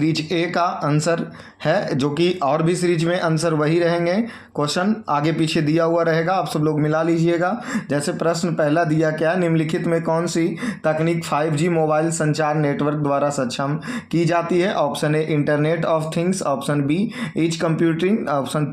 Series A का answer है, जो कि और भी सीरीज में आंसर वही रहेंगे, क्वेश्चन आगे पीछे दिया हुआ रहेगा, आप सब लोग मिला लीजिएगा। जैसे प्रश्न पहला दिया क्या, निम्नलिखित में कौन सी तकनीक 5G मोबाइल संचार नेटवर्क द्वारा सक्षम की जाती है? Option A internet of things, option B edge computing, option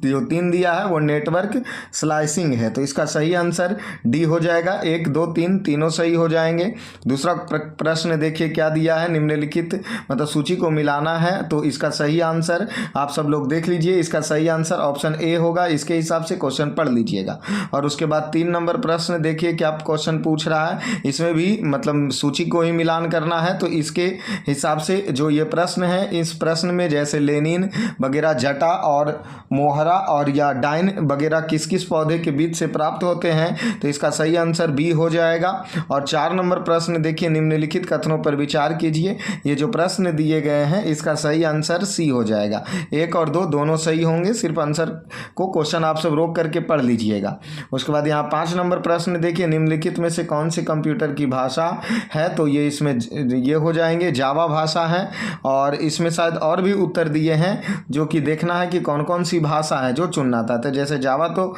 जो 3 दिया है वो नेटवर्क स्लाइसिंग है। तो इसका सही आंसर डी हो जाएगा। 1 2 3 तीनों सही हो जाएंगे। दूसरा प्रश्न देखिए क्या दिया है, निम्नलिखित मतलब सूची को मिलाना है, तो इसका सही आंसर आप सब लोग देख लीजिए। इसका सही आंसर ऑप्शन ए होगा। इसके हिसाब से क्वेश्चन पढ़ लीजिएगा। और उसके बाद 3 नंबर प्रश्न देखिए क्या क्वेश्चन पूछ रहा है, इसमें भी मतलब सूची को ही मिलान करना है। तो इसके हिसाब से जो ये प्रश्न है, इस प्रश्न में जैसे लेनिन वगैरह, जटा और मोहरा और या डाइन वगैरह किस किस पौधे के बीच से प्राप्त होते हैं, तो इसका सही आंसर बी हो जाएगा। और 4 नंबर प्रश्न देखिए, निम्नलिखित कथनों पर विचार कीजिए। ये जो प्रश्न दिए गए हैं इसका सही आंसर सी हो जाएगा। 1 और 2 दोनों सही होंगे, सिर्फ आंसर को क्वेश्चन आप सब रोक करके पढ़ लीजिएगा। उसके बाद यहाँ 5 नंबर प्रश्न देखिए, निम्नलिखित में से कौन से कंप्यूटर की भाषा है, तो ये इसमें ये हो जाएंगे जावा भाषा है। और इसमें शायद और भी उत्तर दिए हैं, जो कि देखना है कि कौन कौन सी भाषा है जो चुनना था। तो जैसे जावा तो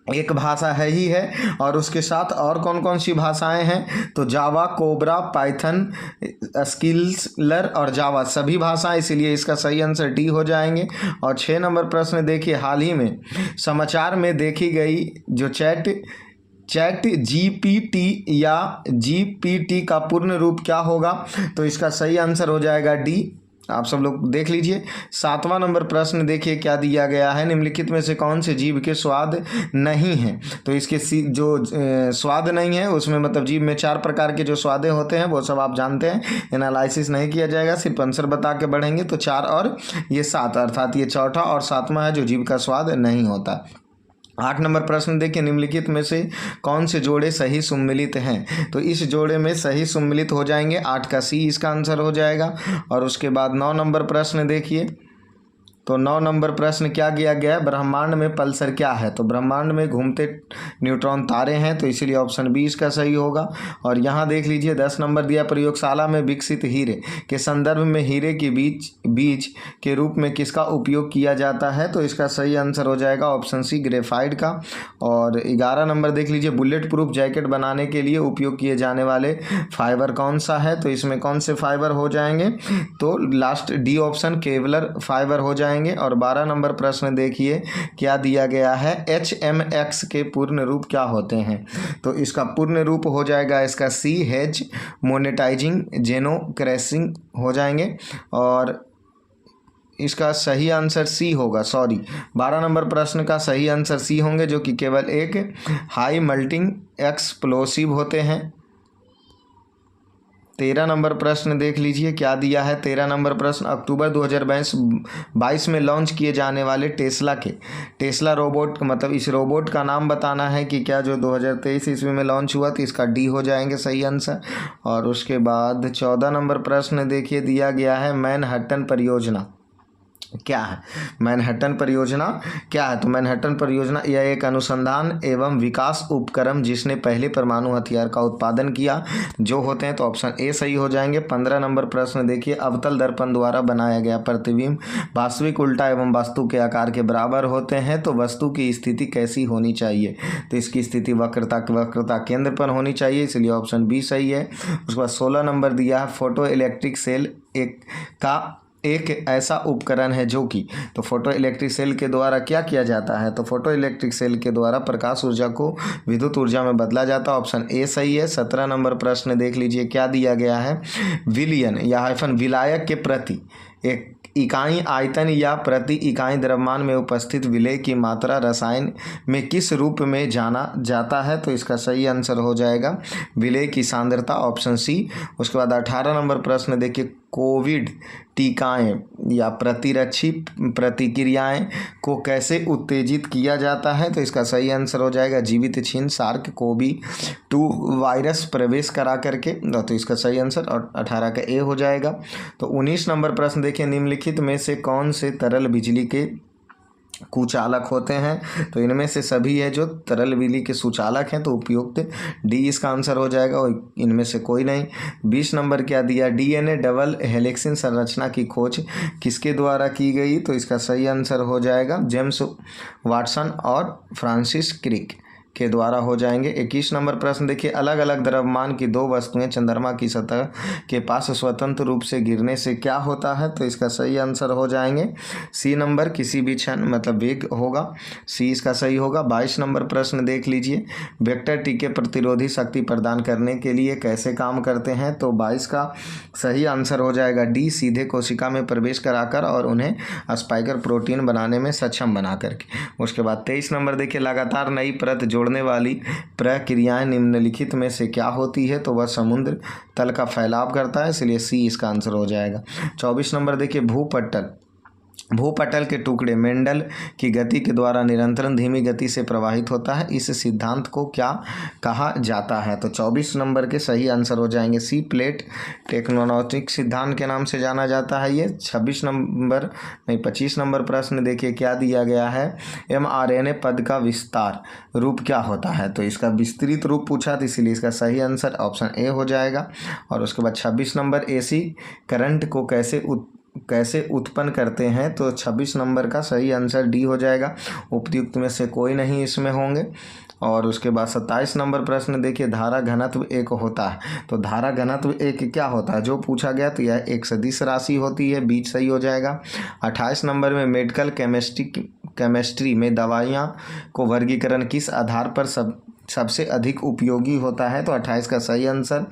एक भाषा है ही है, और उसके साथ और कौन कौन सी भाषाएं हैं, तो जावा, कोबरा, पाइथन, स्किलर और जावा सभी भाषाएं, इसलिए इसका सही आंसर डी हो जाएंगे। और 6 नंबर प्रश्न देखिए, हाल ही में समाचार में देखी गई जो चैट जीपीटी या जीपीटी का पूर्ण रूप क्या होगा, तो इसका सही आंसर हो जाएगा डी। आप सब लोग देख लीजिए। 7वां नंबर प्रश्न देखिए क्या दिया गया है, निम्नलिखित में से कौन से जीव के स्वाद नहीं हैं, तो इसके जो स्वाद नहीं है उसमें मतलब जीव में 4 प्रकार के जो स्वादे होते हैं वो सब आप जानते हैं, एनालिसिस नहीं किया जाएगा, सिर्फ आंसर बता के बढ़ेंगे। तो 4 और ये 7, अर्थात ये चौथा और 7वां है जो जीव का स्वाद नहीं होता। 8 नंबर प्रश्न देखिए, निम्नलिखित में से कौन से जोड़े सही सम्मिलित हैं, तो इस जोड़े में सही सम्मिलित हो जाएंगे 8 का सी इसका आंसर हो जाएगा। और उसके बाद 9 नंबर प्रश्न देखिए, तो 9 नंबर प्रश्न क्या किया गया है, ब्रह्मांड में पल्सर क्या है, तो ब्रह्मांड में घूमते न्यूट्रॉन तारे हैं, तो इसीलिए ऑप्शन बी इसका सही होगा। और यहाँ देख लीजिए 10 नंबर दिया, प्रयोगशाला में विकसित हीरे के संदर्भ में हीरे के बीज के रूप में किसका उपयोग किया जाता है, तो इसका सही आंसर हो जाएगा ऑप्शन सी ग्रेफाइट का। और 11 नंबर देख लीजिए, बुलेट प्रूफ जैकेट बनाने के लिए उपयोग किए जाने वाले फाइबर कौन सा है, तो इसमें कौन से फाइबर हो जाएंगे, तो last D option Kevlar fibre हो जाएंगे। और 12 नंबर प्रश्न देखिए क्या दिया गया है, HMX के पूर्ण रूप क्या होते हैं, तो इसका पूर्ण रूप हो जाएगा इसका सी हेज मोनेटाइजिंग जेनोक्रेसिंग हो जाएंगे। और इसका सही आंसर सी होगा, 12 नंबर प्रश्न का सही आंसर सी होंगे, जो कि केवल एक हाई मल्टिंग एक्सप्लोसिव होते हैं। 13 नंबर प्रश्न देख लीजिए क्या दिया है। 13 नंबर प्रश्न, अक्टूबर 2022 में लॉन्च किए जाने वाले टेस्ला रोबोट, मतलब इस रोबोट का नाम बताना है कि क्या जो 2023 ईस्वी में लॉन्च हुआ, तो इसका डी हो जाएंगे सही आंसर। और उसके बाद 14 नंबर प्रश्न देखिए दिया गया है, मैनहट्टन परियोजना क्या है, मैनहट्टन परियोजना क्या है, तो मैनहट्टन परियोजना यह एक अनुसंधान एवं विकास उपक्रम जिसने पहले परमाणु हथियार का उत्पादन किया जो होते हैं, तो ऑप्शन ए सही हो जाएंगे। 15 नंबर प्रश्न देखिए, अवतल दर्पण द्वारा बनाया गया प्रतिबिंब वास्तविक उल्टा एवं वस्तु के आकार के बराबर होते हैं, तो वस्तु की स्थिति कैसी होनी चाहिए, तो इसकी स्थिति वक्रता केंद्र पर होनी चाहिए, इसलिए ऑप्शन बी सही है। उसके बाद 16 नंबर दिया है, फोटो इलेक्ट्रिक सेल एक ऐसा उपकरण है जो कि, तो फोटो इलेक्ट्रिक सेल के द्वारा क्या किया जाता है, तो फोटो इलेक्ट्रिक सेल के द्वारा प्रकाश ऊर्जा को विद्युत ऊर्जा में बदला जाता है, ऑप्शन ए सही है। 17 नंबर प्रश्न देख लीजिए क्या दिया गया है, विलयन या हाइफन विलायक के प्रति एक इकाई आयतन या प्रति इकाई द्रव्यमान में उपस्थित विलेय की मात्रा रसायन में किस रूप में जाना जाता है, तो इसका सही आंसर हो जाएगा विलेय की सांद्रता, ऑप्शन सी। उसके बाद 18 नंबर प्रश्न देखिए, कोविड टीकाएं या प्रतिरक्षी प्रतिक्रियाएं को कैसे उत्तेजित किया जाता है, तो इसका सही आंसर हो जाएगा जीवित छीन सार्क कोवी 2 वायरस प्रवेश करा करके, तो इसका सही आंसर 18 का ए हो जाएगा। तो 19 नंबर प्रश्न देखिए, निम्नलिखित में से कौन से तरल बिजली के कुचालक होते हैं। तो इनमें से सभी है जो तरल बिजली के सुचालक हैं, तो उपयुक्त डी इसका आंसर हो जाएगा, और इनमें से कोई नहीं। 20 नंबर क्या दिया, डीएनए डबल हेलिक्सिन संरचना की खोज किसके द्वारा की गई, तो इसका सही आंसर हो जाएगा जेम्स वाटसन और फ्रांसिस क्रिक के द्वारा हो जाएंगे। 21 नंबर प्रश्न देखिए, अलग अलग द्रव्यमान की दो वस्तुएं चंद्रमा की सतह के पास स्वतंत्र रूप से गिरने से क्या होता है, तो इसका सही आंसर हो जाएंगे सी नंबर, किसी भी क्षण मतलब वेग होगा, सी इसका सही होगा। 22 नंबर प्रश्न देख लीजिए, वेक्टर टीके प्रतिरोधी शक्ति प्रदान करने के लिए कैसे काम करते हैं, तो 22 का सही आंसर हो जाएगा डी, सीधे कोशिका में प्रवेश कराकर और उन्हें स्पाइकर प्रोटीन बनाने में सक्षम बना करके। उसके बाद 23 नंबर देखिए, लगातार नई परत जोड़ने वाली प्रक्रियाएं निम्नलिखित में से क्या होती है, तो वह समुद्र तल का फैलाव करता है, इसलिए सी इसका आंसर हो जाएगा। 24 नंबर देखिए, भूपटल के टुकड़े मेंडल की गति के द्वारा निरंतर धीमी गति से प्रवाहित होता है, इस सिद्धांत को क्या कहा जाता है, तो 24 नंबर के सही आंसर हो जाएंगे सी, प्लेट टेक्टोनिक सिद्धांत के नाम से जाना जाता है ये। 25 नंबर प्रश्न देखिए क्या दिया गया है, mRNA पद का विस्तार रूप क्या होता है, तो इसका विस्तृत रूप पूछा था, इसीलिए इसका सही आंसर ऑप्शन ए हो जाएगा। और उसके बाद 26 नंबर, एसी करंट को कैसे उत्पन्न करते हैं, तो 26 नंबर का सही आंसर डी हो जाएगा, उपयुक्त में से कोई नहीं इसमें होंगे। और उसके बाद 27 नंबर प्रश्न देखिए, धारा घनत्व एक होता है, तो धारा घनत्व एक क्या होता है जो पूछा गया, तो यह एक सदिश राशि होती है, बीच सही हो जाएगा। 28 नंबर में मेडिकल केमिस्ट्री में दवाइयाँ को वर्गीकरण किस आधार पर सबसे अधिक उपयोगी होता है, तो 28 का सही आंसर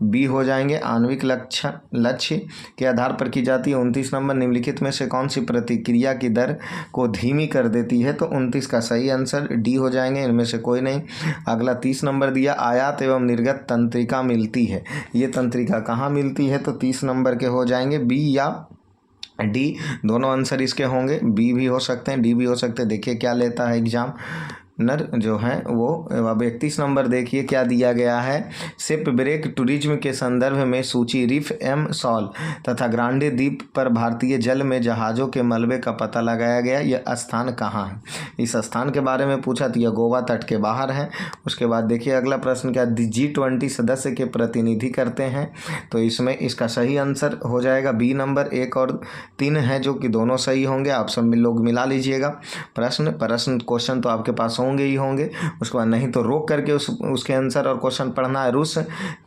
बी हो जाएंगे, आणविक लक्ष्य के आधार पर की जाती है। 29 नंबर, निम्नलिखित में से कौन सी प्रतिक्रिया की दर को धीमी कर देती है, तो 29 का सही आंसर डी हो जाएंगे, इनमें से कोई नहीं। अगला 30 नंबर दिया, आयात एवं निर्गत तंत्रिका मिलती है, ये तंत्रिका कहाँ मिलती है, तो 30 नंबर के हो जाएंगे बी या डी, दोनों आंसर इसके होंगे, बी भी हो सकते हैं, डी भी हो सकते हैं। देखिए क्या लेता है एग्जाम नर जो है वो। अब 31 नंबर देखिए क्या दिया गया है, शिप ब्रेक टूरिज्म के संदर्भ में सूची रिफ एम सॉल तथा ग्रांडे द्वीप पर भारतीय जल में जहाज़ों के मलबे का पता लगाया गया, यह स्थान कहाँ है, इस स्थान के बारे में पूछा, तो यह गोवा तट के बाहर है। उसके बाद देखिए अगला प्रश्न क्या, G20 सदस्य के प्रतिनिधि करते हैं, तो इसमें इसका सही आंसर हो जाएगा बी नंबर, 1 और 3 है जो कि दोनों सही होंगे, आप सब लोग मिला लीजिएगा। प्रश्न क्वेश्चन तो आपके पास होंगे ही होंगे, उसके बाद नहीं तो रोक करके उसके आंसर और क्वेश्चन पढ़ना है। रूस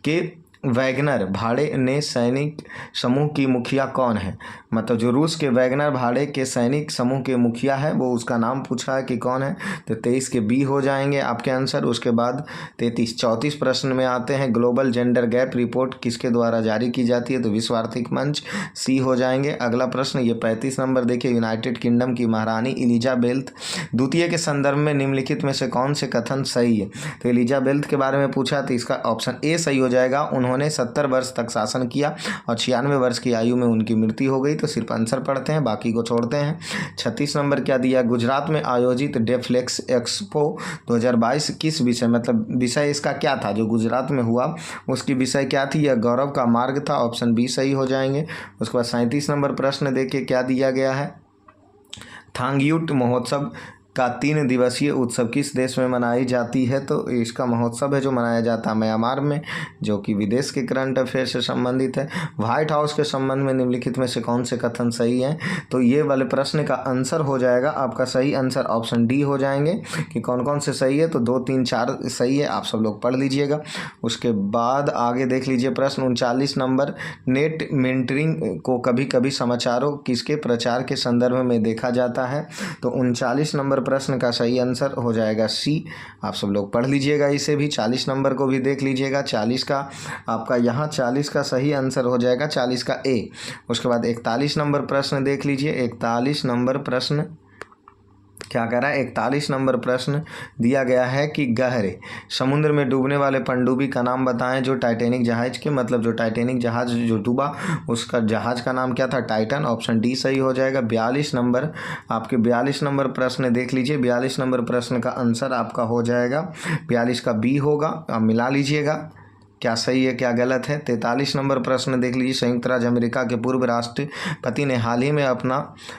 के वैगनर भाड़े ने सैनिक समूह की मुखिया कौन है, मतलब जो रूस के वैगनर भाड़े के सैनिक समूह के मुखिया है वो उसका नाम पूछा है कि कौन है, तो 23 के बी हो जाएंगे आपके आंसर। उसके बाद 34 प्रश्न में आते हैं, ग्लोबल जेंडर गैप रिपोर्ट किसके द्वारा जारी की जाती है, तो विश्व आर्थिक मंच, सी हो जाएंगे। अगला प्रश्न ये 35 नंबर देखिए, यूनाइटेड किंगडम की महारानी एलिजाबेथ द्वितीय के संदर्भ में निम्नलिखित में से कौन से कथन सही है, तो एलिजाबेथ के बारे में पूछा, तो इसका ऑप्शन ए सही हो जाएगा, उन्होंने 70 वर्ष तक शासन किया और 96 वर्ष की आयु में उनकी मृत्यु हो गई, तो सिर्फ आंसर पढ़ते हैं बाकी को छोड़ते हैं। 36 नंबर क्या दिया, गुजरात में आयोजित डेफ्लेक्स एक्सपो 2022 किस विषय, मतलब विषय इसका क्या था, जो गुजरात में हुआ उसकी विषय क्या थी, यह गौरव का मार्ग था, ऑप्शन बी सही हो जाएंगे। उसके बाद 37 नंबर प्रश्न देखिए क्या दिया गया है, थांगयुट महोत्सव का 3 दिवसीय उत्सव किस देश में मनाई जाती है, तो इसका महोत्सव है जो मनाया जाता है म्यांमार में, जो कि विदेश के करंट अफेयर से संबंधित है। व्हाइट हाउस के संबंध में निम्नलिखित में से कौन से कथन सही हैं, तो ये वाले प्रश्न का आंसर हो जाएगा आपका सही आंसर ऑप्शन डी हो जाएंगे, कि कौन कौन से सही है, तो 2 3 4 सही है, आप सब लोग पढ़ लीजिएगा। उसके बाद आगे देख लीजिए प्रश्न 39 नंबर, नेट मेंटरिंग को कभी कभी समाचारों किसके प्रचार के संदर्भ में देखा जाता है, तो 39 नंबर प्रश्न का सही आंसर हो जाएगा सी, आप सब लोग पढ़ लीजिएगा इसे भी। 40 नंबर को भी देख लीजिएगा, 40 का आपका यहाँ 40 का सही आंसर हो जाएगा 40 का ए। उसके बाद 41 नंबर प्रश्न देख लीजिए, 41 नंबर प्रश्न क्या कह रहा है, 41 नंबर प्रश्न दिया गया है कि गहरे समुद्र में डूबने वाले पनडुब्बी का नाम बताएं जो टाइटैनिक जहाज के, मतलब जो टाइटैनिक जहाज जो डूबा उसका जहाज का नाम क्या था, टाइटन, ऑप्शन डी सही हो जाएगा। 42 नंबर आपके 42 नंबर प्रश्न देख लीजिए, 42 नंबर प्रश्न का आंसर आपका हो जाएगा 42 का बी होगा, आप मिला लीजिएगा। क्या सही है क्या गलत है। 43 नंबर प्रश्न देख लीजिए, संयुक्त राज्य अमेरिका के पूर्व राष्ट्रपति ने हाल ही में अपना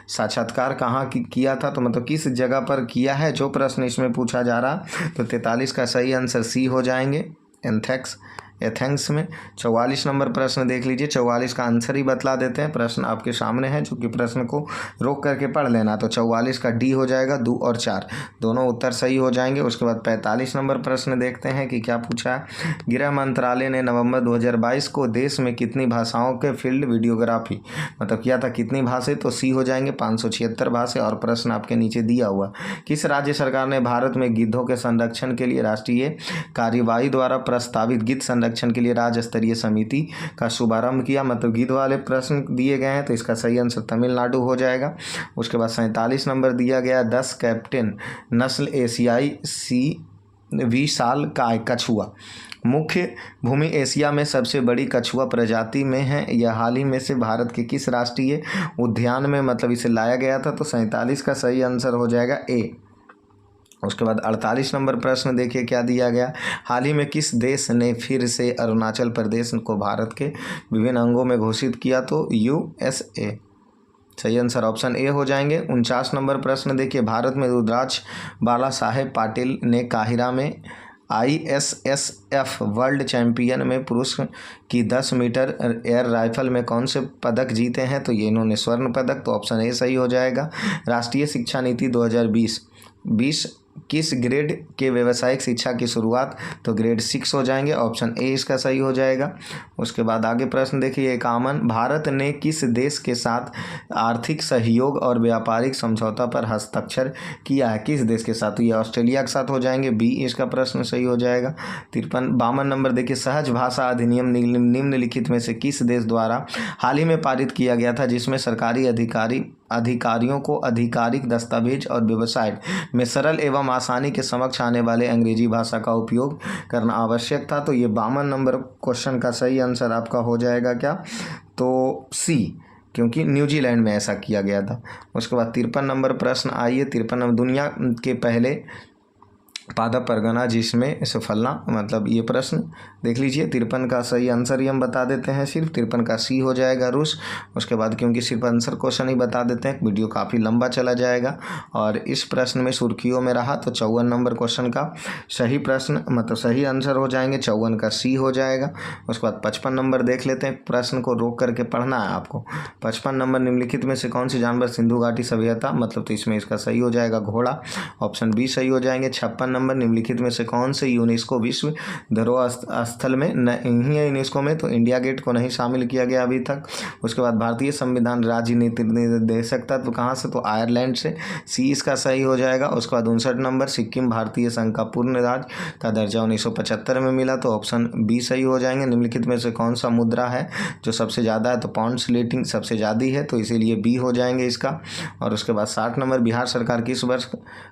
साक्षात्कार कहाँ किया था, तो मतलब किस जगह पर किया है, जो प्रश्न इसमें पूछा जा रहा। तो 43 का सही आंसर सी हो जाएंगे, एथेंस में। 44 नंबर प्रश्न देख लीजिए, 44 का आंसर ही बतला देते हैं, प्रश्न आपके सामने है, जो कि प्रश्न को रोक करके पढ़ लेना। तो 44 का डी हो जाएगा, 2 और 4 दोनों उत्तर सही हो जाएंगे। उसके बाद 45 नंबर प्रश्न देखते हैं कि क्या पूछा है। गृह मंत्रालय ने नवंबर 2022 को देश में कितनी भाषाओं के फील्ड वीडियोग्राफी मतलब किया था, कितनी भाषा, तो सी हो जाएंगे 576 भाषा। और प्रश्न आपके नीचे दिया हुआ, किस राज्य सरकार ने भारत में गिद्धों के संरक्षण के लिए राष्ट्रीय कार्यवाही द्वारा प्रस्तावित गिद्ध संरक्षण के लिए राज्य स्तरीय समिति का शुभारंभ किया। मतलब गिद्ध वाले प्रश्न दिए गए हैं, तो इसका सही आंसर तमिलनाडु हो जाएगा। उसके बाद 47 नंबर दिया गया, 10 कैप्टन नस्ल एशियाई विशाल काय कछुआ मुख्य भूमि एशिया में सबसे बड़ी कछुआ प्रजाति में है। यह हाल ही में से भारत के किस राष्ट्रीय उद्यान में मतलब इसे लाया गया था, तो 47 का सही आंसर हो जाएगा ए। उसके बाद 48 नंबर प्रश्न देखिए क्या दिया गया, हाल ही में किस देश ने फिर से अरुणाचल प्रदेश को भारत के विभिन्न अंगों में घोषित किया, तो USA। सही आंसर ऑप्शन ए हो जाएंगे। 49 नंबर प्रश्न देखिए, भारत में रुद्राक्ष बाला साहेब पाटिल ने काहिरा में ISSF वर्ल्ड चैंपियन में पुरुष की 10 मीटर एयर राइफल में कौन से पदक जीते हैं, तो ये इन्होंने स्वर्ण पदक, तो ऑप्शन ए सही हो जाएगा। राष्ट्रीय शिक्षा नीति 2020 किस ग्रेड के व्यावसायिक शिक्षा की शुरुआत, तो ग्रेड 6 हो जाएंगे, ऑप्शन ए इसका सही हो जाएगा। उसके बाद आगे प्रश्न देखिए, कामन भारत ने किस देश के साथ आर्थिक सहयोग और व्यापारिक समझौता पर हस्ताक्षर किया है, किस देश के साथ, तो ये ऑस्ट्रेलिया के साथ हो जाएंगे, बी इसका प्रश्न सही हो जाएगा। 52 नंबर देखिए, सहज भाषा अधिनियम निम्नलिखित में से किस देश द्वारा हाल ही में पारित किया गया था, जिसमें सरकारी अधिकारियों को आधिकारिक दस्तावेज और वेबसाइट में सरल एवं आसानी के समक्ष आने वाले अंग्रेजी भाषा का उपयोग करना आवश्यक था। तो ये 52 नंबर क्वेश्चन का सही आंसर आपका हो जाएगा क्या, तो सी, क्योंकि न्यूजीलैंड में ऐसा किया गया था। उसके बाद 53 नंबर प्रश्न आइए, 53 नंबर, दुनिया के पहले पादप परगना जिसमें सफलना मतलब ये प्रश्न देख लीजिए। 53 का सही आंसर ही हम बता देते हैं, सिर्फ 53 का सी हो जाएगा, रूस। उसके बाद क्योंकि सिर्फ आंसर क्वेश्चन ही बता देते हैं, वीडियो काफ़ी लंबा चला जाएगा और इस प्रश्न में सुर्खियों में रहा, तो 54 नंबर क्वेश्चन का सही प्रश्न मतलब सही आंसर हो जाएंगे, 54 का सी हो जाएगा। उसके बाद 55 नंबर देख लेते हैं, प्रश्न को रोक करके पढ़ना है आपको। 55 नंबर, निम्नलिखित में से कौन सी जानवर सिंधु घाटी सभ्यता मतलब, तो इसमें इसका सही हो जाएगा घोड़ा, ऑप्शन बी सही हो जाएंगे। 56 नंबर, निम्नलिखित में से कौन से यूनेस्को विश्व धरोहर स्थल में नहीं है, यूनेस्को में, तो इंडिया गेट को नहीं शामिल किया गया अभी तक। उसके बाद भारतीय संविधान राज्य निर्देशक तत्व कहाँ से, तो आयरलैंड से, सी इसका सही हो जाएगा। उसके बाद 59 नंबर, सिक्किम भारतीय संघ का पूर्ण राज्य का दर्जा 1975 में मिला, तो ऑप्शन बी सही हो जाएंगे। निम्नलिखित में से कौन सा मुद्रा है जो सबसे ज़्यादा है, तो पाउंड स्लेटिंग सबसे ज़्यादा है, तो इसीलिए बी हो जाएंगे इसका। और उसके बाद 60 नंबर, बिहार सरकार किस वर्ष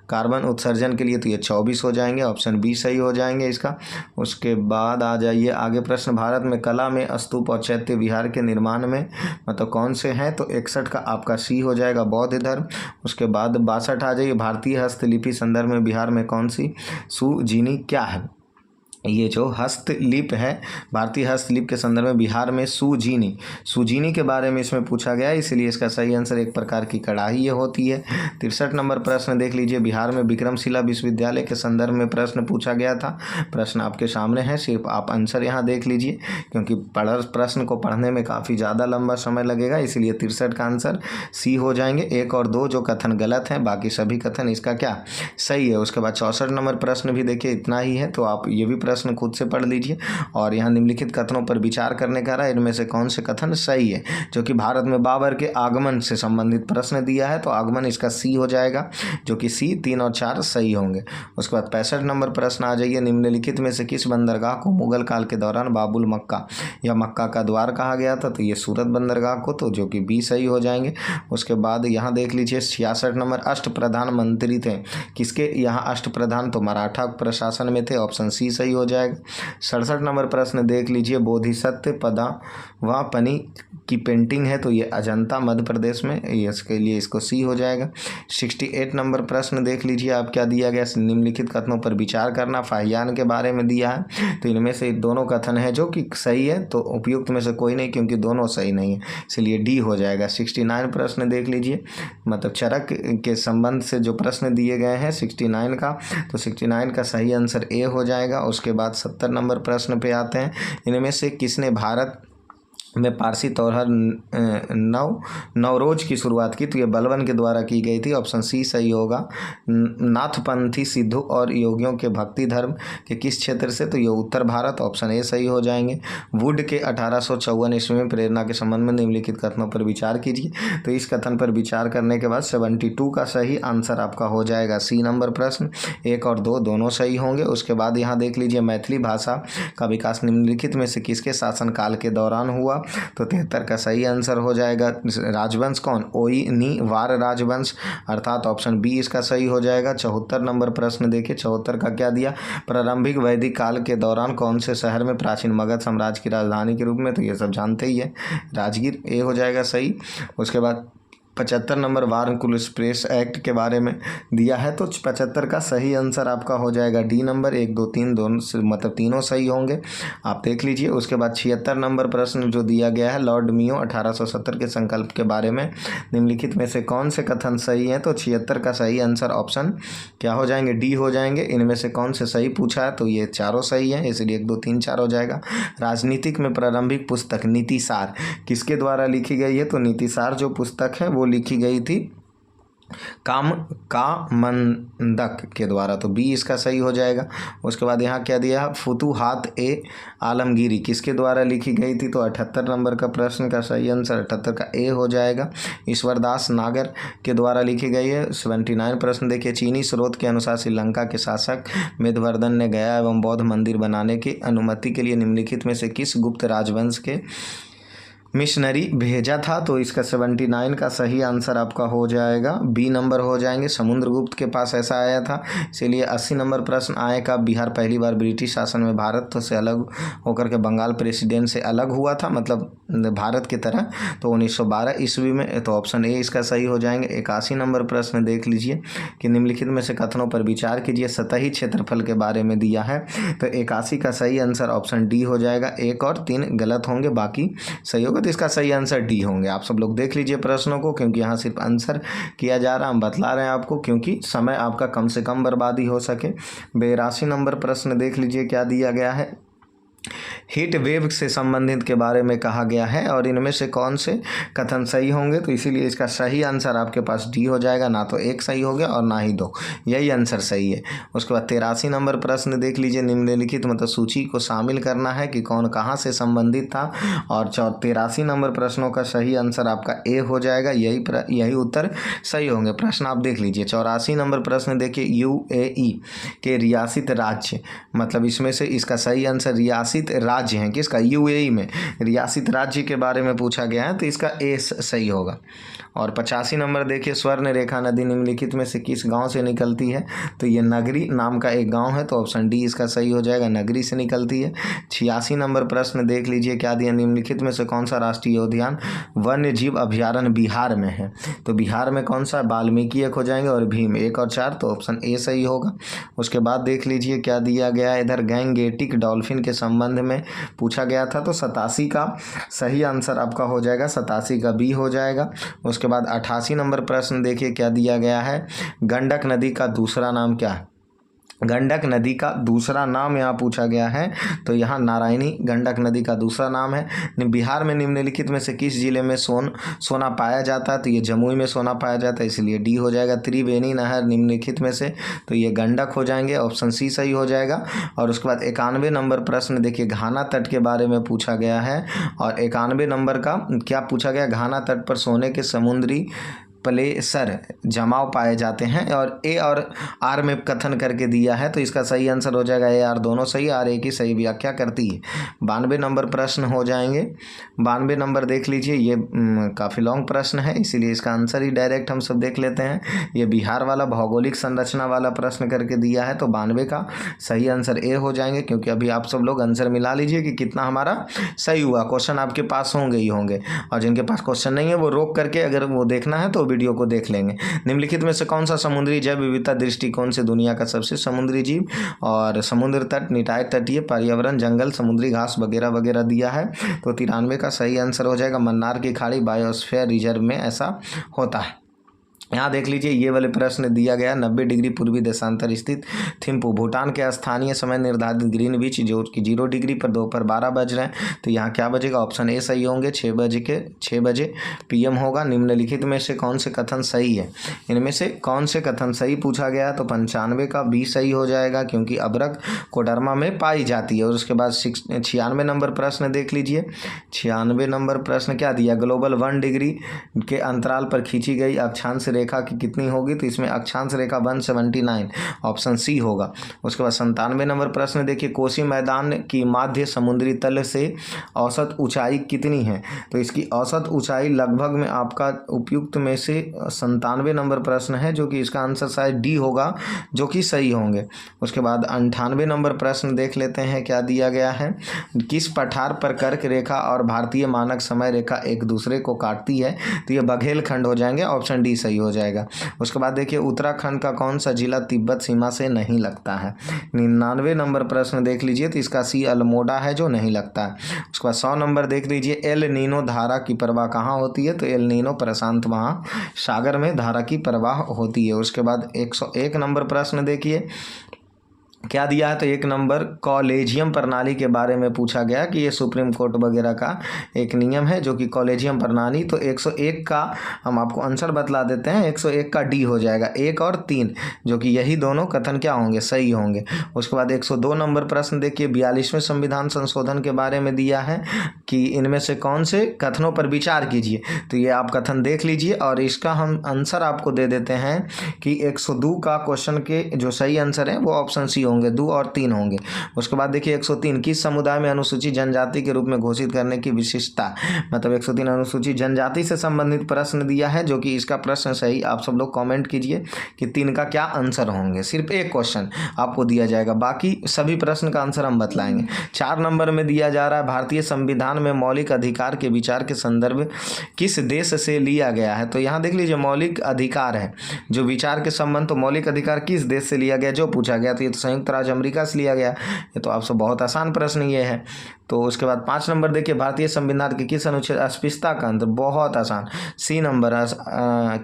कार्बन उत्सर्जन के लिए, तो ये 24 हो जाएंगे, ऑप्शन बी सही हो जाएंगे इसका। उसके बाद आ जाइए आगे प्रश्न, भारत में कला में स्तूप और चैत्य विहार के निर्माण में मतलब कौन से हैं, तो 61 का आपका सी हो जाएगा, बौद्ध धर्म। उसके बाद 62 आ जाइए, भारतीय हस्तलिपि संदर्भ में बिहार में कौन सी सुजीनी क्या है, ये जो हस्तलिप है भारतीय हस्तलिप के संदर्भ में बिहार में सुजीनी के बारे में इसमें पूछा गया है, इसलिए इसका सही आंसर एक प्रकार की कढ़ाई ये होती है। 63 नंबर प्रश्न देख लीजिए, बिहार में विक्रमशिला विश्वविद्यालय के संदर्भ में प्रश्न पूछा गया था, प्रश्न आपके सामने है, सिर्फ आप आंसर यहाँ देख लीजिए, क्योंकि प्रश्न को पढ़ने में काफ़ी ज़्यादा लंबा समय लगेगा, इसलिए 63 का आंसर सी हो जाएंगे। 1 और 2 जो कथन गलत हैं, बाकी सभी कथन इसका क्या सही है। उसके बाद 64 नंबर प्रश्न भी देखिए इतना ही है, तो आप ये भी प्रश्न खुद से पढ़ लीजिए। और यहाँ निम्नलिखित कथनों पर विचार करने का रहा, इनमें से कौन से कथन सही है, जो कि भारत में बाबर के आगमन से संबंधित प्रश्न दिया है, तो आगमन इसका सी हो जाएगा, जो कि सी 3 और 4 सही होंगे। उसके बाद 65 नंबर प्रश्न आ जाइए, निम्नलिखित में से किस बंदरगाह को मुगल काल के दौरान बाबुल मक्का या मक्का का द्वार कहा गया था, तो ये सूरत बंदरगाह को, तो जो कि बी सही हो जाएंगे। उसके बाद यहाँ देख लीजिए 66 नंबर, अष्ट प्रधानमंत्री थे, किसके यहाँ अष्ट प्रधान, तो मराठा प्रशासन में थे, ऑप्शन सी सही हो जाएगा। 67 नंबर प्रश्न देख लीजिए, बोधिसत्व पदावापनी की पेंटिंग है तो ये अजंता मध्य प्रदेश में, इसके लिए इसको सी हो जाएगा। 68 नंबर प्रश्न देख लीजिए, आप क्या दिया गया, निम्नलिखित कथनों पर विचार करना, फाहियान के बारे में दिया है तो इनमें से दोनों कथन है जो कि सही है, तो उपयुक्त में से कोई नहीं क्योंकि दोनों सही नहीं है, इसलिए डी हो जाएगा। 69 प्रश्न देख लीजिए, मतलब चरक के संबंध से जो प्रश्न दिए गए हैं 69 का, तो 69 का सही आंसर ए हो जाएगा। उसके बाद 70 नंबर प्रश्न पे आते हैं, इनमें से किसने भारत में पारसी त्योहार नवरोज की शुरुआत की, तो ये बलबन के द्वारा की गई थी, ऑप्शन सी सही होगा। नाथपंथी सिद्धों और योगियों के भक्ति धर्म के किस क्षेत्र से, तो ये उत्तर भारत, ऑप्शन ए सही हो जाएंगे। वुड के 1854 ईस्वी में प्रेरणा के संबंध में निम्नलिखित कथनों पर विचार कीजिए, तो इस कथन पर विचार करने के बाद 72 का सही आंसर आपका हो जाएगा सी नंबर प्रश्न। 1 और 2 दोनों सही होंगे। उसके बाद यहाँ देख लीजिए, मैथिली भाषा का विकास निम्नलिखित में से किसके शासनकाल के दौरान हुआ, तो 73 का सही आंसर हो जाएगा। राजवंश कौन, ओई वार राजवंश, अर्थात ऑप्शन बी इसका सही हो जाएगा। 74 नंबर प्रश्न देखिए, 74 का क्या दिया, प्रारंभिक वैदिक काल के दौरान कौन से शहर में प्राचीन मगध साम्राज्य की राजधानी के रूप में, तो ये सब जानते ही है, राजगीर, ए हो जाएगा सही। उसके बाद 75 नंबर वारनकुल एक्सप्रेस एक्ट के बारे में दिया है, तो 75 का सही आंसर आपका हो जाएगा डी नंबर। 1 2 3 दोनों मतलब तीनों सही होंगे, आप देख लीजिए। उसके बाद 76 नंबर प्रश्न जो दिया गया है, लॉर्ड मियो 1870 के संकल्प के बारे में निम्नलिखित में से कौन से कथन सही हैं, तो 76 का सही आंसर ऑप्शन क्या हो जाएंगे, डी हो जाएंगे। इनमें से कौन से सही पूछा है, तो ये चारों सही हैं, इसलिए 1 2 3 4 हो जाएगा। राजनीतिक में प्रारंभिक पुस्तक नीतिसार किसके द्वारा लिखी गई है, तो नीतिसार जो पुस्तक है वो लिखी गई थी कामंदक के द्वारा, तो बी इसका सही हो जाएगा। उसके बाद यहाँ क्या दिया, फुतुहात ए आलमगीरी किसके द्वारा लिखी गई थी, तो 78 नंबर का प्रश्न का सही आंसर 78 का ए हो जाएगा। ईश्वरदास नागर के द्वारा लिखी गई है। 79 प्रश्न देखिए, चीनी स्रोत के अनुसार श्रीलंका के शासक मेदवर्धन ने गया एवं बौद्ध मंदिर बनाने की अनुमति के लिए निम्नलिखित में से किस गुप्त राजवंश के मिशनरी भेजा था, तो इसका 79 का सही आंसर आपका हो जाएगा, बी नंबर हो जाएंगे। समुद्रगुप्त के पास ऐसा आया था, इसीलिए 80 नंबर प्रश्न आए का बिहार पहली बार ब्रिटिश शासन में भारत से अलग होकर के बंगाल प्रेसिडेंट से अलग हुआ था, मतलब भारत की तरह, तो 1912 ईस्वी में, तो ऑप्शन ए इसका सही हो जाएंगे। 81 नंबर प्रश्न देख लीजिए कि निम्नलिखित में से कथनों पर विचार कीजिए, सतही क्षेत्रफल के बारे में दिया है, तो 81 का सही आंसर ऑप्शन डी हो जाएगा। 1 और 3 गलत होंगे, बाकी सही होगा, तो इसका सही आंसर डी होंगे। आप सब लोग देख लीजिए प्रश्नों को, क्योंकि यहाँ सिर्फ आंसर किया जा रहा है, हम बतला रहे हैं आपको क्योंकि समय आपका कम से कम बर्बादी हो सके। 82 नंबर प्रश्न देख लीजिए क्या दिया गया है, हीट वेव से संबंधित के बारे में कहा गया है और इनमें से कौन से कथन सही होंगे, तो इसीलिए इसका सही आंसर आपके पास डी हो जाएगा, ना तो 1 सही हो गया और ना ही 2, यही आंसर सही है। उसके बाद 83 नंबर प्रश्न देख लीजिए, निम्नलिखित मतलब सूची को शामिल करना है कि कौन कहाँ से संबंधित था, और 83 नंबर प्रश्नों का सही आंसर आपका ए हो जाएगा, यही उत्तर सही होंगे। प्रश्न आप देख लीजिए, 84 नंबर प्रश्न देखिए, यूएई के रियासत राज्य, मतलब इसमें से इसका सही आंसर रियासत राज्य हैं, किसका, यूएई में रियासत राज्य के बारे में पूछा गया है, तो इसका ए सही होगा। और 85 नंबर देखिए, स्वर्ण रेखा नदी निम्नलिखित में से किस गांव से निकलती है, तो ये नगरी नाम का एक गांव है, तो ऑप्शन डी इसका सही हो जाएगा, नगरी से निकलती है। 86 नंबर प्रश्न देख लीजिए क्या दिया, निम्नलिखित में से कौन सा राष्ट्रीय उद्यान वन्य जीव अभ्यारण्य बिहार में है, तो बिहार में कौन सा, वाल्मीकि एक हो जाएंगे और भीम 1 और 4, तो ऑप्शन ए सही होगा। उसके बाद देख लीजिए क्या दिया गया है इधर, गैंगेटिक डॉल्फिन के संबंध में पूछा गया था, तो 87 का सही आंसर आपका हो जाएगा, 87 का बी हो जाएगा। उसके बाद 88 नंबर प्रश्न देखिए क्या दिया गया है, गंडक नदी का दूसरा नाम क्या है, गंडक नदी का दूसरा नाम यहाँ पूछा गया है, तो यहाँ नारायणी गंडक नदी का दूसरा नाम है। बिहार में निम्नलिखित में से किस जिले में सोना पाया जाता है, तो ये जमुई में सोना पाया जाता है, इसलिए डी हो जाएगा। त्रिवेणी नहर निम्नलिखित में से, तो ये गंडक हो जाएंगे, ऑप्शन सी सही हो जाएगा। और उसके बाद 91 नंबर प्रश्न देखिए, घाना तट के बारे में पूछा गया है, और 91 नंबर का क्या पूछा गया, घाना तट पर सोने के समुद्री प्लेसर जमाव पाए जाते हैं, और ए और आर में कथन करके दिया है, तो इसका सही आंसर हो जाएगा ए आर दोनों सही, आर ए की सही व्याख्या करती है। 92 नंबर प्रश्न हो जाएंगे। 92 नंबर देख लीजिए, ये काफ़ी लॉन्ग प्रश्न है, इसीलिए इसका आंसर ही डायरेक्ट हम सब देख लेते हैं। ये बिहार वाला भौगोलिक संरचना वाला प्रश्न करके दिया है, तो 92 का सही आंसर ए हो जाएंगे, क्योंकि अभी आप सब लोग आंसर मिला लीजिए कि कितना हमारा सही हुआ। क्वेश्चन आपके पास होंगे ही होंगे, और जिनके पास क्वेश्चन नहीं है वो रोक करके अगर वो देखना है तो वीडियो को देख लेंगे। निम्नलिखित में से कौन सा समुद्री जैव विविधता दृष्टिकोण से दुनिया का सबसे समुद्री जीव, और समुद्र तट, निटाय तटीय, पर्यावरण, जंगल, समुद्री घास वगैरह वगैरह दिया है, तो 93 का सही आंसर हो जाएगा मन्नार की खाड़ी बायोस्फीयर रिजर्व में ऐसा होता है। यहाँ देख लीजिए, ये वाले प्रश्न दिया गया 90 डिग्री पूर्वी देशांतर स्थित थिम्पू, भूटान के स्थानीय समय निर्धारित ग्रीनविच जो कि 0 डिग्री पर दोपहर 12 बज रहे हैं, तो यहाँ क्या बजेगा, ऑप्शन ए सही होंगे, 6 बजे PM होगा। निम्नलिखित में से कौन से कथन सही है, इनमें से कौन से कथन सही पूछा गया, तो 95 का बी सही हो जाएगा, क्योंकि अबरक कोडरमा में पाई जाती है। और उसके बाद 96 नंबर प्रश्न देख लीजिए। 96 नंबर प्रश्न क्या दिया, ग्लोबल 1 डिग्री के अंतराल पर खींची गई अक्षांश रेखा की कितनी होगी, तो इसमें अक्षांश रेखा 179, ऑप्शन सी होगा। उसके बाद 97 नंबर प्रश्न देखिए, कोसी मैदान की माध्य समुद्री तल से औसत ऊंचाई कितनी है, तो इसकी औसत ऊंचाई लगभग में आपका उपयुक्त में से 97 नंबर प्रश्न है, जो कि इसका आंसर शायद डी होगा, जो कि सही होंगे। उसके बाद 98 नंबर प्रश्न देख लेते हैं, क्या दिया गया है, किस पठार पर कर्क रेखा और भारतीय मानक समय रेखा एक दूसरे को काटती है, तो ये बघेलखंड हो जाएंगे, ऑप्शन डी सही हो जाएगा। उसके बाद देखिए, उत्तराखंड का कौन सा जिला तिब्बत सीमा से नहीं लगता है। 99 नंबर प्रश्न देख लीजिए, तो इसका सी अल्मोड़ा है, जो नहीं लगता है। उसके बाद 100 नंबर देख लीजिए, एल नीनो धारा की प्रवाह कहाँ होती है, तो एल नीनो प्रशांत महासागर में धारा की प्रवाह होती है। उसके बाद 101 नंबर प्रश्न देखिए, क्या दिया है, तो 1 नंबर कॉलेजियम प्रणाली के बारे में पूछा गया कि ये सुप्रीम कोर्ट वगैरह का एक नियम है, जो कि कॉलेजियम प्रणाली, तो 101 का हम आपको आंसर बतला देते हैं, 101 का डी हो जाएगा, 1 और 3, जो कि यही दोनों कथन क्या होंगे, सही होंगे। उसके बाद 102 नंबर प्रश्न देखिए, 42वें संविधान संशोधन के बारे में दिया है कि इनमें से कौन से कथनों पर विचार कीजिए, तो ये आप कथन देख लीजिए, और इसका हम आंसर आपको दे देते हैं कि 102 का क्वेश्चन के जो सही आंसर है वो ऑप्शन सी होंगे, 2 और 3 होंगे। उसके बाद देखिए 103, किस समुदाय में अनुसूचित जनजाति के रूप में घोषित करने की विशिष्टता, मतलब 103 अनुसूचित जनजाति से संबंधित प्रश्न दिया है, जो कि इसका प्रश्न सही आप सब लोग कमेंट कीजिए कि 3 का क्या आंसर होंगे। सिर्फ एक क्वेश्चन आपको दिया जाएगा, बाकी सभी प्रश्न का आंसर हम बतलाएंगे। 4 नंबर में दिया जा रहा है, भारतीय संविधान में मौलिक अधिकार के विचार के संदर्भ किस देश से लिया गया है, तो यहाँ देख लीजिए, मौलिक अधिकार है जो विचार के संबंध, तो मौलिक अधिकार किस देश से लिया गया, जो पूछा गया, तो ये तो संयुक्त राज्य अमेरिका से लिया गया। ये तो आपसे बहुत आसान प्रश्न ये है। तो उसके बाद 5 नंबर देखिए, भारतीय संविधान के किस अनुच्छेद अस्पृश्यता का अंत, बहुत आसान, सी नंबर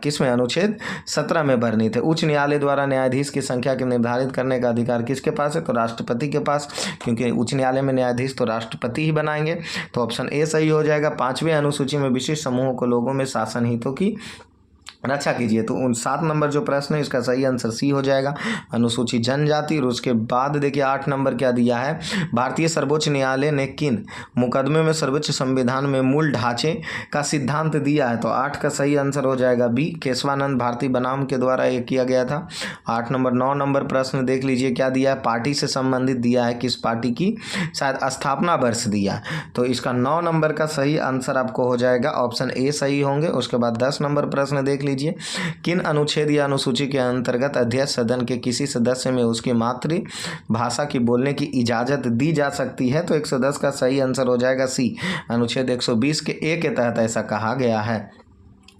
किस में, अनुच्छेद 17 में वर्णित है। उच्च न्यायालय द्वारा न्यायाधीश की संख्या के निर्धारित करने का अधिकार किसके पास है, तो राष्ट्रपति के पास, क्योंकि उच्च न्यायालय में न्यायाधीश तो राष्ट्रपति ही बनाएंगे, तो ऑप्शन ए सही हो जाएगा। 5वें अनुसूची में विशिष्ट समूहों को लोगों में शासन हितों की रक्षा कीजिए, तो उन 7 नंबर जो प्रश्न है इसका सही आंसर सी हो जाएगा, अनुसूचित जनजाति। और उसके बाद देखिए 8 नंबर क्या दिया है, भारतीय सर्वोच्च न्यायालय ने किन मुकदमे में सर्वोच्च संविधान में मूल ढांचे का सिद्धांत दिया है, तो 8 का सही आंसर हो जाएगा बी, केशवानंद भारती बनाम के द्वारा ये किया गया था। 8 नंबर 9 नंबर प्रश्न देख लीजिए, क्या दिया है, पार्टी से संबंधित दिया है, किस पार्टी की शायद स्थापना वर्ष दिया, तो इसका 9 नंबर का सही आंसर आपको हो जाएगा, ऑप्शन ए सही होंगे। उसके बाद 10 नंबर प्रश्न देख लीजिए, किन अनुच्छेद या अनुसूची के अंतर्गत अध्यक्ष सदन के किसी सदस्य में उसकी मातृभाषा की बोलने की इजाजत दी जा सकती है, तो 110 का सही आंसर हो जाएगा सी, अनुच्छेद 120 के ए के तहत ऐसा कहा गया है।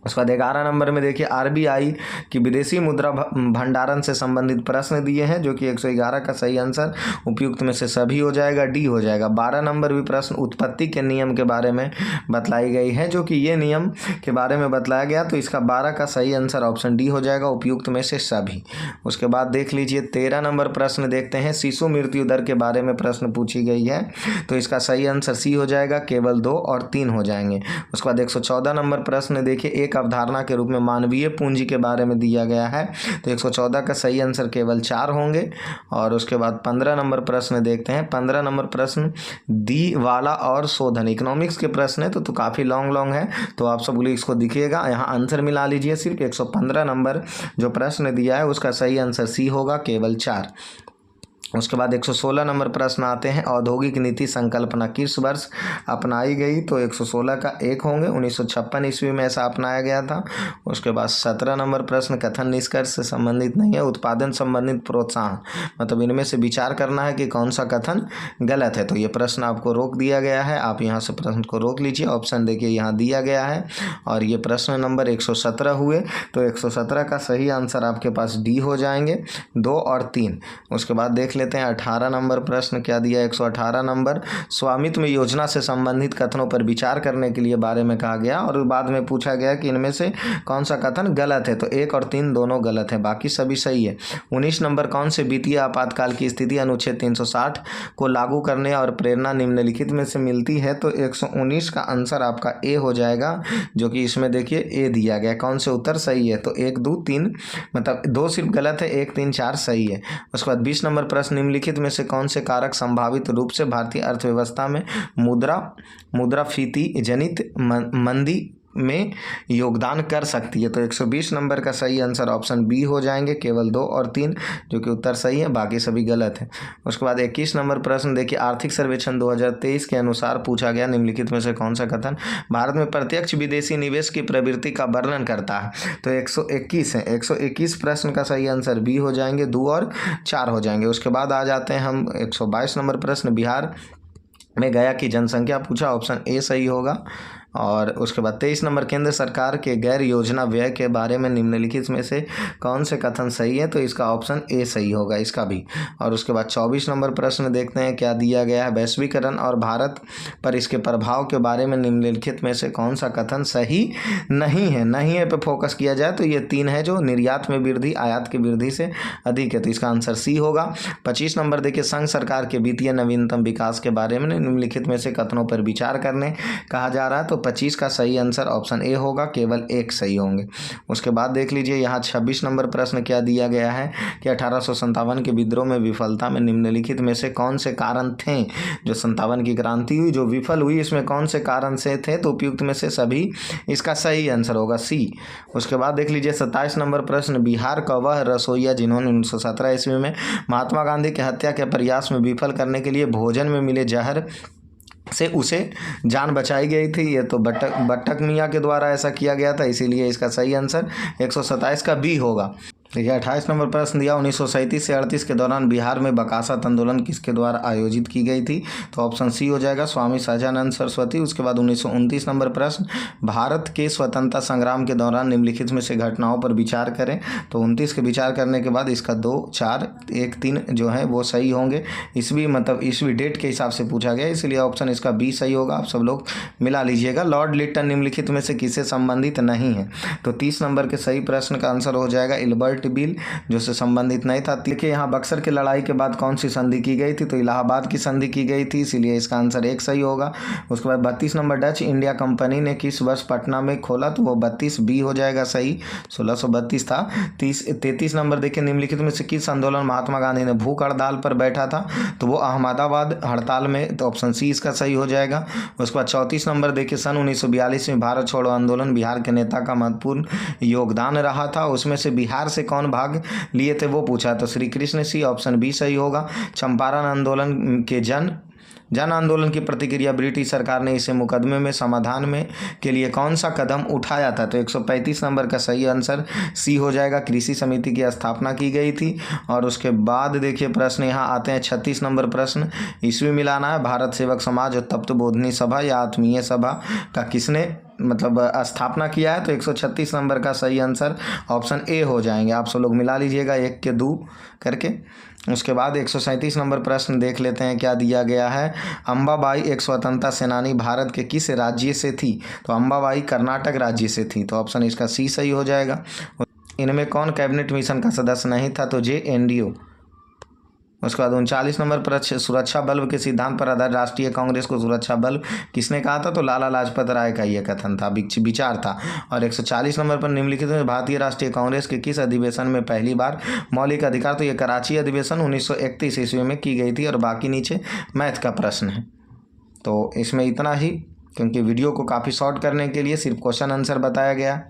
उसके बाद 11 नंबर में देखिए, RBI की विदेशी मुद्रा भंडारण से संबंधित प्रश्न दिए हैं, जो कि 111 का सही आंसर उपयुक्त में से सभी हो जाएगा, डी हो जाएगा। 12 नंबर भी प्रश्न उत्पत्ति के नियम के बारे में बतलाई गई है, जो कि ये नियम के बारे में बतलाया गया, तो इसका 12 का सही आंसर ऑप्शन डी हो जाएगा, उपयुक्त में से सभी। उसके बाद देख लीजिए 13 नंबर प्रश्न देखते हैं, शिशु मृत्यु दर के बारे में प्रश्न पूछी गई है, तो इसका सही आंसर सी हो जाएगा, केवल 2 और 3 हो जाएंगे। उसके बाद 114 नंबर प्रश्न देखिए, एक एक अवधारणा के रूप में मानवीय पूंजी के बारे में दिया गया है। तो 114 का सही आंसर केवल 4 होंगे। और उसके बाद 15 नंबर प्रश्न देखते हैं। 15 नंबर प्रश्न दिवाला और शोधन, इकोनॉमिक्स के प्रश्न है तो काफ़ी लॉन्ग है, तो आप सब लोग इसको दिखिएगा, यहाँ आंसर मिला लीजिए। सिर्फ 115 नंबर जो प्रश्न दिया है उसका सही आंसर सी होगा, केवल 4। उसके बाद 116 नंबर प्रश्न आते हैं। औद्योगिक नीति संकल्पना किस वर्ष अपनाई गई? तो 116 का 1 होंगे, 1956 ईस्वी में ऐसा अपनाया गया था। उसके बाद 17 नंबर प्रश्न कथन निष्कर्ष से संबंधित नहीं है, उत्पादन संबंधित प्रोत्साहन, मतलब इनमें से विचार करना है कि कौन सा कथन गलत है। तो ये प्रश्न आपको रोक दिया गया है, आप यहाँ से प्रश्न को रोक लीजिए। ऑप्शन देखिए यहाँ दिया गया है और ये प्रश्न नंबर 117 हुए। तो 117 का सही आंसर आपके पास डी हो जाएंगे, 2 और 3। उसके बाद देख लेते हैं 18 नंबर प्रश्न क्या दिया है। 118 नंबर स्वामित्व योजना से संबंधित कथनों पर विचार करने के लिए बारे में कहा गया और बाद में पूछा गया कि इनमें से कौन सा कथन गलत है। तो 1 और 3 दोनों गलत है, बाकी सभी सही है। 19 नंबर कौन से वित्तीय आपातकाल की स्थिति अनुच्छेद 360 को लागू करने और प्रेरणा निम्नलिखित में से मिलती है? तो 119 का आंसर आपका ए हो जाएगा, जो कि इसमें देखिए ए दिया गया। कौन से उत्तर सही है? तो 1, 2, 3, मतलब 2 सिर्फ गलत है, 1, 3, 4 सही है। उसके बाद 20 नंबर प्रश्न निम्नलिखित में से कौन से कारक संभावित रूप से भारतीय अर्थव्यवस्था में मुद्रास्फीति जनित मंदी में योगदान कर सकती है? तो 120 नंबर का सही आंसर ऑप्शन बी हो जाएंगे, केवल 2 और 3 जो कि उत्तर सही है, बाकी सभी गलत है। उसके बाद 21 नंबर प्रश्न देखिए, आर्थिक सर्वेक्षण 2023 के अनुसार पूछा गया निम्नलिखित में से कौन सा कथन भारत में प्रत्यक्ष विदेशी निवेश की प्रवृत्ति का वर्णन करता है? तो 121 है, 121 प्रश्न का सही आंसर बी हो जाएंगे, 2 और 4 हो जाएंगे। उसके बाद आ जाते हैं हम 122 नंबर प्रश्न, बिहार में गया की जनसंख्या पूछा, ऑप्शन ए सही होगा। और उसके बाद 23 नंबर केंद्र सरकार के गैर योजना व्यय के बारे में निम्नलिखित में से कौन से कथन सही है? तो इसका ऑप्शन ए सही होगा, इसका भी। और उसके बाद 24 नंबर प्रश्न देखते हैं क्या दिया गया है। वैश्वीकरण और भारत पर इसके प्रभाव के बारे में निम्नलिखित में से कौन सा कथन सही नहीं है पे फोकस किया जाए तो ये 3 है, जो निर्यात में वृद्धि आयात की वृद्धि से अधिक है, तो इसका आंसर सी होगा। 25 नंबर देखिए, संघ सरकार के वित्तीय नवीनतम विकास के बारे में निम्नलिखित में से कथनों पर विचार करने कहा जा रहा है। तो 25 का सही आंसर ऑप्शन ए होगा, केवल 1 सही होंगे। उसके बाद देख लीजिए यहाँ 26 नंबर प्रश्न क्या दिया गया है कि 1857 के विद्रोह में विफलता में निम्नलिखित में से कौन से कारण थे? जो 57 की क्रांति हुई जो विफल हुई, इसमें कौन से कारण से थे? तो उपयुक्त में से सभी, इसका सही आंसर होगा सी। उसके बाद देख लीजिए 27 नंबर प्रश्न, बिहार का वह रसोइया जिन्होंने 1917 ईस्वी में महात्मा गांधी की हत्या के प्रयास में विफल करने के लिए भोजन में मिले जहर से उसे जान बचाई गई थी, ये तो बट्टक मियाँ के द्वारा ऐसा किया गया था, इसीलिए इसका सही आंसर 127 का बी होगा। देखिए 28 नंबर प्रश्न दिया, 1937 से 38 के दौरान बिहार में बकासत आंदोलन किसके द्वारा आयोजित की गई थी? तो ऑप्शन सी हो जाएगा, स्वामी सहजानंद सरस्वती। उसके बाद 1929 नंबर प्रश्न, भारत के स्वतंत्रता संग्राम के दौरान निम्नलिखित में से घटनाओं पर विचार करें। तो 29 के विचार करने के बाद इसका 2, 4, 1, 3 जो है वो सही होंगे। ईस्वी डेट के हिसाब से पूछा गया, इसलिए ऑप्शन इसका बी सही होगा। आप सब लोग मिला लीजिएगा। लॉर्ड लिटन निम्नलिखित में से किससे संबंधित नहीं है? तो 30 नंबर के सही प्रश्न का आंसर हो जाएगा इल्बर्ट बिल, जो से संबंधित नहीं था। देखिए यहाँ बक्सर की लड़ाई के बाद कौन सी संधि की गई थी? तो इलाहाबाद की संधि की गई थी, इसीलिए इसका आंसर 1 सही होगा। उसके बाद 32 नंबर, डच इंडिया कंपनी ने किस वर्ष पटना में खोला? तो वो 32 बी हो जाएगा सही, 1632 था। 33 नंबर देखिए, निम्नलिखित में से किस आंदोलन महात्मा गांधी ने भूख हड़ताल पर बैठा था? तो वो अहमदाबाद हड़ताल में, तो ऑप्शन सी इसका सही हो जाएगा। उसके बाद 34 नंबर देखिए, सन 1942 में भारत छोड़ो आंदोलन बिहार के नेता का महत्वपूर्ण योगदान रहा था, उसमें से बिहार से कौन भाग लिए थे वो पूछा। तो Shri Krishna, C option B सही होगा। चंपारण आंदोलन के जन आंदोलन की प्रतिक्रिया ब्रिटिश सरकार ने इसे मुकदमे में समाधान में के लिए कौन सा कदम उठाया था? तो 135 नंबर का सही आंसर सी हो जाएगा, कृषि समिति की स्थापना की गई थी। और उसके बाद देखिए प्रश्न यहाँ आते हैं 36 नंबर प्रश्न, ईस्वी मिलाना है, भारत सेवक समाज और तत्वबोधनी सभा या आत्मीय सभा का किसने स्थापना किया है? तो 136 नंबर का सही आंसर ऑप्शन ए हो जाएंगे। आप सब लोग मिला लीजिएगा 1 के 2 करके। उसके बाद 137 नंबर प्रश्न देख लेते हैं क्या दिया गया है। अंबाबाई एक स्वतंत्रता सेनानी भारत के किस राज्य से थी? तो अंबाबाई कर्नाटक राज्य से थी, तो ऑप्शन इसका सी सही हो जाएगा। इनमें कौन कैबिनेट मिशन का सदस्य नहीं था? तो JNDU। उसके बाद 39 नंबर पर सुरक्षा बल के सिद्धांत पर आधारित राष्ट्रीय कांग्रेस को सुरक्षा बल किसने कहा था? तो लाला लाजपत राय का यह कथन था, विचार था। और 140 नंबर पर निम्नलिखित में भारतीय राष्ट्रीय कांग्रेस के किस अधिवेशन में पहली बार मौलिक अधिकार? तो यह कराची अधिवेशन 1931 ईस्वी में की गई थी। और बाकी नीचे मैथ का प्रश्न है। तो इसमें इतना ही, क्योंकि वीडियो को काफ़ी शॉर्ट करने के लिए सिर्फ क्वेश्चन आंसर बताया गया।